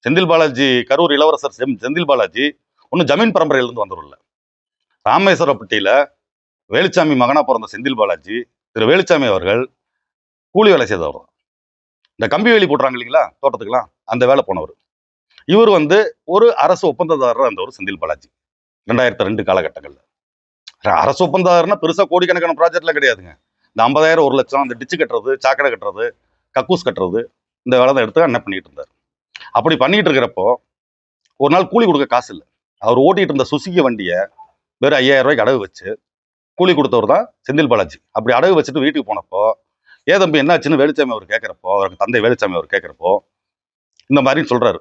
செந்தில் பாலாஜி கரூர் இளவரசர் செந்தில் பாலாஜி ஒன்றும் ஜமீன் பரம்பரையிலிருந்து வந்தவர்ல. ராமேஸ்வரப்பட்டியில வேலுச்சாமி மகனா பிறந்த செந்தில் பாலாஜி திரு வேலுச்சாமி அவர்கள் கூலி வேலை செய்தவர் தான். இந்த கம்பி வேலி போட்டுறாங்க இல்லைங்களா தோட்டத்துக்குலாம், அந்த வேலை போனவர். இவர் வந்து ஒரு அரசு ஒப்பந்ததாரர் இருந்தவர் செந்தில் பாலாஜி 2002 காலகட்டங்கள்ல. அரசு ஒப்பந்ததாரர்னா பெருசா கோடிக்கணக்கான ப்ராஜெக்ட்லாம் கிடையாதுங்க. இந்த 50,000 1 லட்சம் இந்த டிச்சு கட்டுறது, சாக்கடை கட்டுறது, கக்கூஸ் கட்டுறது, இந்த வேலை தான் எடுத்து என்ன பண்ணிட்டு இருந்தார். அப்படி பண்ணிட்டு இருக்கிறப்போ ஒரு நாள் கூலி கொடுக்க காசு இல்லை. அவர் ஓட்டிட்டு இருந்த சுசுகி வண்டியை வெறும் 5,000 ரூபாய்க்கு அடகு வச்சு கூலி கொடுத்தவர் தான் செந்தில் பாலாஜி. அப்படி அடகு வச்சுட்டு வீட்டுக்கு போனப்போ தம்பி என்னாச்சுன்னு வேலுச்சாமி அவர் கேட்கிறப்போ, அவருக்கு தந்தை வேலுச்சாமி அவர் கேட்கிறப்போ இந்த மாதிரி சொல்றாரு.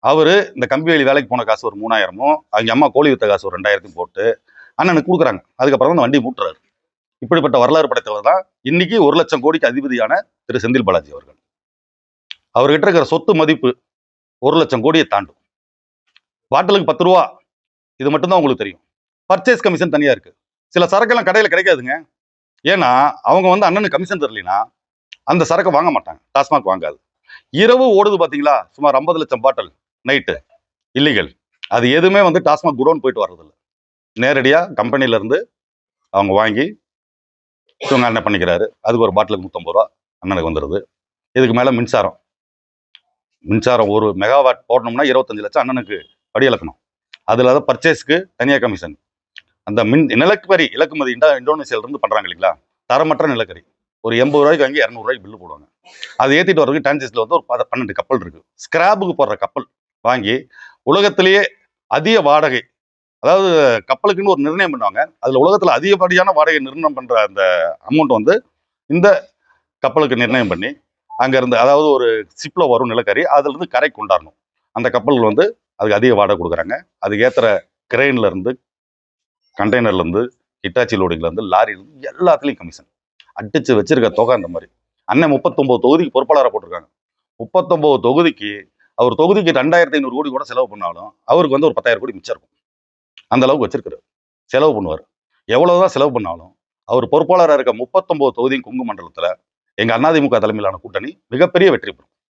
அவரு இந்த கம்பி வேலி வேலைக்கு போன காசு ஒரு 3,000மும் அவங்க அம்மா கோழி வித்த காசு ஒரு 2,000 போட்டு அண்ணனுக்கு கொடுக்குறாங்க. அதுக்கப்புறம் அந்த வண்டி மூட்டுறாரு. இப்படிப்பட்ட வரலாறு படைத்தவர் தான் இன்னைக்கு 1 லட்சம் கோடிக்கு அதிபதியான திரு செந்தில் பாலாஜி அவர்கள். அவர்கிட்ட இருக்கிற சொத்து மதிப்பு 1 லட்சம் கோடியை தாண்டும். பாட்டிலுக்கு 10 ரூபா, இது மட்டும்தான் உங்களுக்கு தெரியும். பர்ச்சேஸ் கமிஷன் தனியா இருக்கு. சில சரக்கெல்லாம் கடையில கிடைக்காதுங்க. ஏன்னா அவங்க வந்து அண்ணனுக்கு கமிஷன் தரலினா அந்த சரக்கை வாங்க மாட்டாங்க. டாஸ்மாக் வாங்காது. இரவு ஓடுது பாத்தீங்களா, சுமார் 50 லட்சம் பாட்டில் நைட்டு இல்லீகல். அது எதுவுமே வந்து டாஸ்மாக் குடோன் போயிட்டு வர்றதில்லை. நேரடியா கம்பெனில இருந்து அவங்க வாங்கி இவங்க என்ன பண்ணிக்கிறாரு, அதுக்கு ஒரு பாட்டிலுக்கு 150 ரூபா அண்ணனுக்கு வந்துடுது. இதுக்கு மேல மின்சாரம் 1 மெகாவாட் போடணும்னா 25 லட்சம் அண்ணனுக்கு படி இழக்கணும். அதுல தான் பர்ச்சேஸ்க்கு தனியா கமிஷன். அந்த நிலக்கரி இலக்குமதி இந்தோனேசியால இருந்து பண்றாங்க இல்லைங்களா, தரமற்ற நிலக்கரி ஒரு 80 ரூபாய்க்கு வாங்கி 200 ரூபாய்க்கு பில்லு போடுவாங்க. அதை ஏற்றிட்டு வரதுக்கு டான்சிஸ்ல வந்து ஒரு 12 கப்பல் இருக்கு. ஸ்கிராப்புக்கு போடுற கப்பல் வாங்கி உலகத்திலேயே அதிக வாடகை, அதாவது கப்பலுக்குன்னு ஒரு நிர்ணயம் பண்ணுவாங்க. அதுல உலகத்துல அதிகப்படியான வாடகை நிர்ணயம் பண்ற அந்த அமௌண்ட் வந்து இந்த கப்பலுக்கு நிர்ணயம் பண்ணி அங்க இருந்து, அதாவது ஒரு ஷிப்ல வரும் நிலக்கரி அதுல இருந்து கரை கொண்டாடணும். அந்த கப்பல்கள் வந்து அதுக்கு அதிக வாடகை கொடுக்குறாங்க. அதுக்கு ஏத்துற கிரெயின்ல இருந்து, கண்டெய்னர்ல இருந்து, ஹிட்டாச்சி லோடிங்ல இருந்து, லாரில இருந்து எல்லாத்துலயும் கமிஷன் அடிச்சு வச்சிருக்க தொகை. அந்த மாதிரி அண்ணன் 39 தொகுதிக்கு பொறுப்பாளராக போட்டிருக்காங்க. 39 தொகுதிக்கு அவர் தொகுதிக்கு 2,500 கோடி கூட செலவு பண்ணாலும் அவருக்கு வந்து ஒரு 10,000 கோடி மிச்சம் இருக்கும். அந்த அளவுக்கு வச்சிருக்காரு. செலவு பண்ணுவார். எவ்வளவுதான் செலவு பண்ணாலும் அவர் பொறுப்பாளராக இருக்க 39 தொகுதியும் கொங்கு மண்டலத்துல எங்க அதிமுக தலைமையிலான கூட்டணி மிகப்பெரிய வெற்றி பெறும்.